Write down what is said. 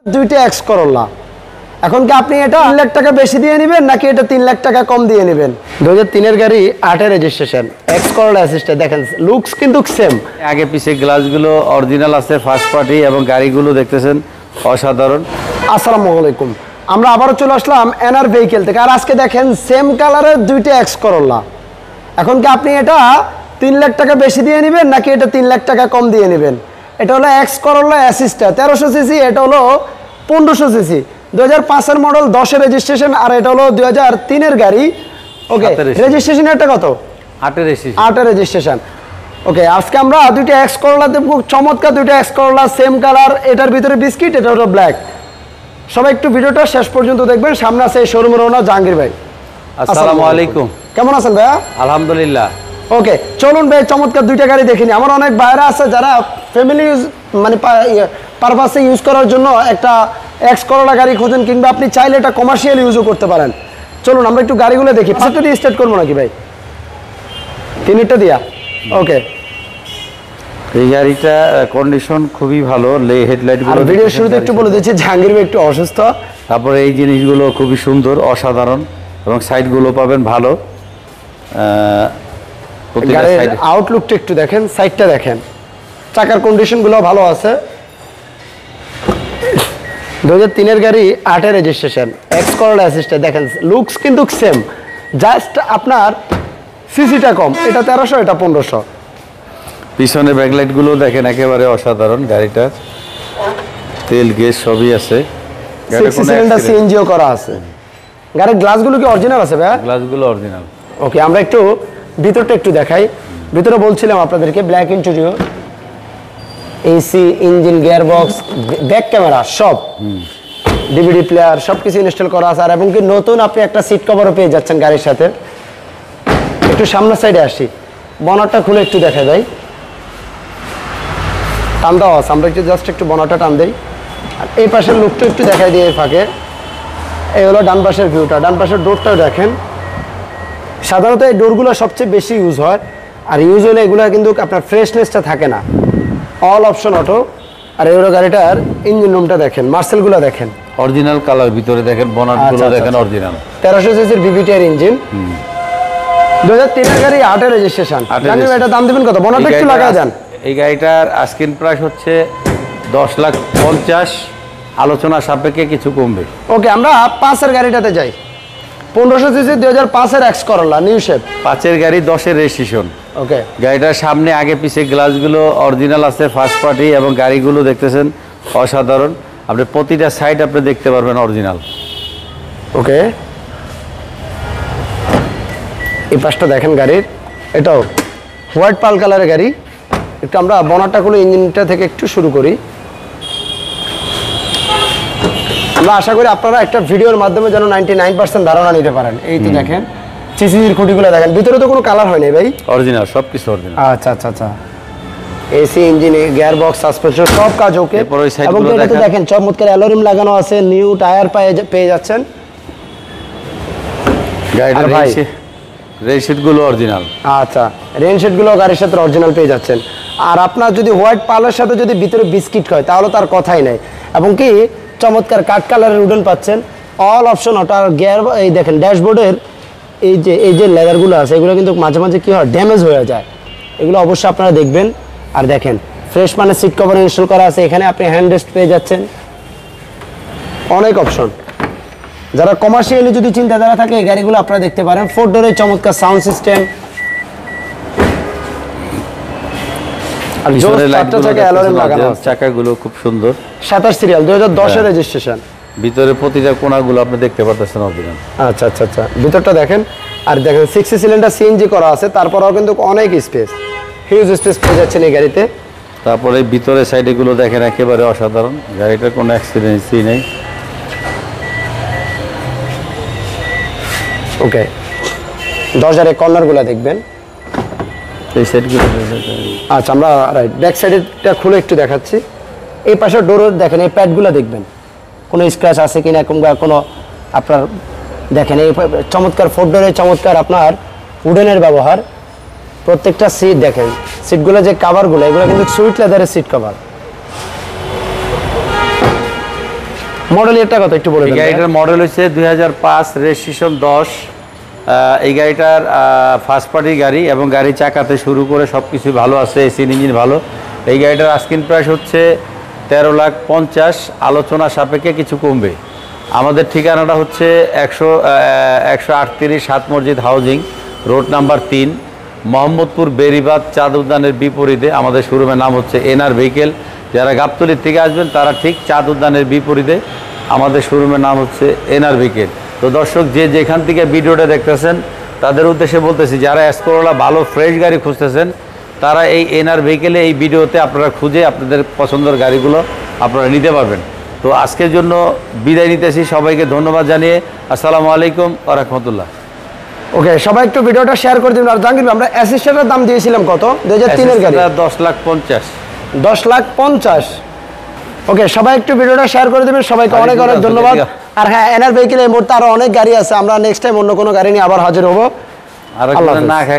দুইটা X Corolla. এখন কি আপনি এটা 3 লাখ টাকা বেশি দিয়ে নেবেন নাকি এটা 3 লাখ টাকা কম দিয়ে নেবেন? 2003 এর গাড়ি 8 এর রেজিস্ট্রেশন, এক্স করোলা অ্যাসিস্টে। দেখেন লুকস কিন্তু সেম, আগে পিছে গ্লাসগুলো অরিজিনাল আছে, ফার্স্ট পার্টি, এবং গাড়িগুলো দেখতেছেন অসাধারণ। আসসালামু আলাইকুম, আমরা আবারও চলে আসলাম এনআর ভেহিকেল থেকে। আর আজকে দেখেন সেম কালারের দুইটা এক্স করোলা। এখন কি আপনি এটা 3 লাখ টাকা বেশি দিয়ে নেবেন নাকি এটা 3 লাখ টাকা কম দিয়ে নেবেন? এটা হলো এক্স করোলা অ্যাসিস্টা 1300 সিসি, এটা হলো 1500 সিসি, 2005 এর মডেল, 10 এর রেজিস্ট্রেশন। আর এটা হলো 2003 এর গাড়ি। ওকে, রেজিস্ট্রেশন এটা কত? 8 এর রেজিস্ট্রেশন। ওকে, আজকে আমরা দুইটা এক্স করোলা দেখব, চমৎকার দুইটা এক্স করোলা, সেম কালার। এটার ভিতরে বিস্কিট, এটা হলো ব্ল্যাক। সবাই একটু ভিডিওটা শেষ পর্যন্ত দেখবেন। সামনে আছে এই শোরুমের ওনার জাহাঙ্গীর ভাই। আসসালামু আলাইকুম, কেমন আছেন ভাইয়া? আলহামদুলিল্লাহ। ওকে, চলুন ভাই চমৎকার দুইটা গাড়ি দেখিনি। আমার অনেক ভাইরা আছে যারা ফ্যামিলি ইউজ মানে পারপাসে ইউজ করার জন্য একটা এক্স করোলা গাড়ি খোঁজেন, কিংবা আপনি চাইলে এটা কমার্শিয়াল ইউজও করতে পারেন। চলুন আমরা একটু গাড়িগুলো দেখি। পাঁচটা দিয়ে স্টার্ট করবো নাকি ভাই? 3টা দিয়া। ওকে, এই গাড়িটা কন্ডিশন খুবই ভালো। হেডলাইট আর ভিডিও শুরুতে একটু বলে দিচ্ছি জাহাঙ্গীর ভাই একটু অসুস্থ। তারপরে এই জিনিসগুলো খুবই সুন্দর, অসাধারণ, এবং সাইডগুলো পাবেন ভালো। গাড়ির আউটলুকটা একটু দেখেন, সাইডটা দেখেন, চাকার কন্ডিশনগুলো ভালো আছে। 2003 এর গাড়ি, 8 এর রেজিস্ট্রেশন, এক্স করোলা অ্যাসিস্টে। দেখেন লুকস কিন্তু সেম, জাস্ট আপনার সিসিটা কম। এটা 1300, এটা 1500। পিছনে ব্যাকলাইটগুলো দেখেন, একেবারে অসাধারণ। গাড়িটার তেল গ্যাস সবই আছে। 6 সিলিন্ডার সিএনজিও করা আছে। গাড়ির গ্লাসগুলো কি অরিজিনাল আছে ভাই? গ্লাসগুলো অরিজিনাল। ওকে, আমরা একটু ভিতরটা একটু দেখাই। ভিতরে বলছিলাম আপনাদেরকে black interior, AC, engine, gear box, back camera সব, ডিভিডি প্লেয়ার সব কিছু ইনস্টল করা আছে। আর এবং কি নতুন আপনি একটা সিট কভারও পেয়ে যাচ্ছেন গাড়ির সাথে। একটু সামনের সাইডে আসি, বনারটা খুলে একটু দেখা যায়। টান দেওয়া আছে, আমরা একটু জাস্ট একটু বনারটা টান দিই। আর এই পাশের লুকটা একটু দেখাই দিয়ে ফাঁকে। এই হলো ডান পাশের ভিউটা, ডান পাশের ডোরটাও দেখেন। সাধারণত এই ডোরগুলো সবচেয়ে বেশি ইউজ হয়, আর ইউজ হলে এগুলো কিন্তু আপনার ফ্রেশনেসটা থাকে না। All option auto. আর এই হলো গাড়িটার ইঞ্জিন রুমটা দেখেন, মার্সেলগুলো দেখেন অরিজিনাল কালার, ভিতরে দেখেন বনাটগুলো দেখেন অরিজিনাল। 1300 সিসির বিবিটিআর ইঞ্জিন, 2003 এর গাড়ি, 8 এর রেজিস্ট্রেশন। জানেন এটা দাম দিবেন কত? বনাটা একটু লাগায় দেন। এই গাড়িটার আস্কিং প্রাইস হচ্ছে 10,50,000, আলোচনা সাপেক্ষে কিছু কমবে। ওকে, আমরা 5 এর গাড়িটাতে যাই। 1500 সিসি, 2005 এর এক্স করোলা, নিউ শেপ। 5 এর গাড়ি, 10 এর রেজিস্ট্রেশন। ওকে, গাড়িটার সামনে আগে পিছে গ্লাসগুলো অরিজিনাল আছে, ফার্স্ট পার্টি, এবং গাড়িগুলো দেখতেছেন অসাধারণ। আপনি প্রতিটা সাইড আপনি দেখতে পারবেন অরিজিনাল। ওকে, এই পাশটা দেখেন গাড়ির, এটাও হোয়াইট পাল কালারের গাড়ি। একটু আমরা বনারটা খুলে ইঞ্জিনটা থেকে একটু শুরু করি। আমরা আশা করি আপনারা একটা ভিডিওর মাধ্যমে যেন 99% ধারণা নিতে পারেন। এই তো দেখেন সিসির খুঁটিগুলো দেখেন, ভিতরে তো কোনো কালার হয় না ভাই, অরিজিনাল, সবকিছু অরিজিনাল। আচ্ছা আচ্ছা আচ্ছা। AC, engine, gear box, suspension সব কাজ ওকে। এবং এটাতে দেখেন চমৎকার অ্যালোরিম লাগানো আছে, নিউ টায়ার পেয়ে যাচ্ছেন। গাড়িটার রেইনশিটগুলো অরিজিনাল। আচ্ছা, রেইনশিটগুলো গাড়ির সাথে অরিজিনাল পেয়ে যাচ্ছেন। আর আপনার যদি হোয়াইট পালের সাথে যদি ভিতরে বিস্কিট হয় তাহলে তার কথাই নাই। এবং কি চমৎকার কাঠ কালারের উডেন পাচ্ছেন, অল অপশন অটো। আর গিয়ার, এই দেখেন ড্যাশবোর্ডের এই যে লেদারগুলো আছে, এগুলো কিন্তু মাঝে মাঝে কী হয়, ড্যামেজ হয়ে যায়। এগুলো অবশ্যই আপনারা দেখবেন। আর দেখেন ফ্রেশ মানে সিট কভার ইনস্টল করা আছে। এখানে আপনি হ্যান্ড রেস্ট পেয়ে যাচ্ছেন, অনেক অপশন। যারা কমার্শিয়ালি যদি চিন্তাধারা থাকে এই গাড়িগুলো আপনারা দেখতে পারেন। 4 ডোরের চমৎকার সাউন্ড সিস্টেম। আর চাকাগুলো খুব সুন্দর, 27 সিরিয়াল, 2010 এর রেজিস্ট্রেশন। ভিতরে প্রতিটা কোণাগুলো আপনি দেখতে পারতেছেন অরিজিনাল। আচ্ছা আচ্ছা আচ্ছা, ভিতরটা দেখেন। আর দেখেন 6 সিলিন্ডার সিএনজি করা আছে, তারপরেও কিন্তু অনেক স্পেস, হিউজ স্পেস পেয়ে যাচ্ছেন এই গাড়িতে। তারপরে ভিতরে সাইডেগুলো দেখেন, একেবারে অসাধারণ। গাড়িটার কোনো অ্যাক্সিডেন্টই নেই। ওকে, দরজার কর্নারগুলো দেখবেন, এই সাইডগুলো। আচ্ছা, আমরা রাইট ব্যাক সাইডেরটা খুলে একটু দেখাচ্ছি। এই পাশে ডোরের দেখেন, এই প্যাডগুলো দেখবেন কোনো স্ক্র্যাচ আছে কিনা, কিংবা কোনো আপনার দেখেন এই চমৎকার 4 ডোরের চমৎকার আপনার উডেনের ব্যবহার। প্রত্যেকটা সিট দেখেন, সিটগুলো যে কাভারগুলো, এগুলো কিন্তু সুইট লেদারের সিট কভার। মডেল এটা কত একটু বলে এই দেন। গাড়িটার মডেল হচ্ছে 2005, রেজিস্ট্রেশন 10। এই গাড়িটার ফার্স্ট পার্টি গাড়ি এবং গাড়ি চাকাতে শুরু করে সব কিছু ভালো আছে, এসি ইঞ্জিন ভালো। এই গাড়িটার আস্কিং প্রাইস হচ্ছে 13,50,000, আলোচনা সাপেক্ষে কিছু কমবে। আমাদের ঠিকানাটা হচ্ছে 138 সাত মসজিদ housing, road number 3, Mohammadpur Beribadh চাঁদ উদ্যানের বিপরীতে। আমাদের শোরুমের নাম হচ্ছে এনআর ভেহিকেল। যারা গাবতলীর থেকে আসবেন তারা ঠিক চাঁদ উদ্যানের বিপরীতে, আমাদের শোরুমের নাম হচ্ছে এনআর ভেহিকেল। তো দর্শক যে যেখান থেকে ভিডিওটা দেখতেছেন তাদের উদ্দেশ্যে বলতেছি, যারা এসকোরোলা ভালো ফ্রেশ গাড়ি খুঁজতেছেন তারা এই এনআর ভেহিকেলে এই ভিডিওতে আপনারা খুঁজে আপনাদের পছন্দের গাড়িগুলো আপনারা নিতে পারবেন। তো আজকের জন্য বিদায় নিতেছি, সবাইকে ধন্যবাদ জানিয়ে আসসালামু আলাইকুম ওয়া রাহমাতুল্লাহ। ওকে, সবাই একটু ভিডিওটা শেয়ার করে দিন। আর জাহাঙ্গীর ভাই, আমরা অ্যাসিস্ট্যান্টের দাম দিয়েছিলাম কত? 2003 এর গাড়ি 10,50,000। 10,50,000। ওকে, সবাই একটু ভিডিওটা শেয়ার করে দেবেন। সবাইকে অনেক অনেক ধন্যবাদ। আর হ্যাঁ, এনআর ভেহিকেল এই মুহূর্তে আরো অনেক গাড়ি আছে, আমরা নেক্সট টাইম অন্য কোনো গাড়ি নিয়ে আবার হাজির হবো। আর আল্লাহ হাফেজ। না খায়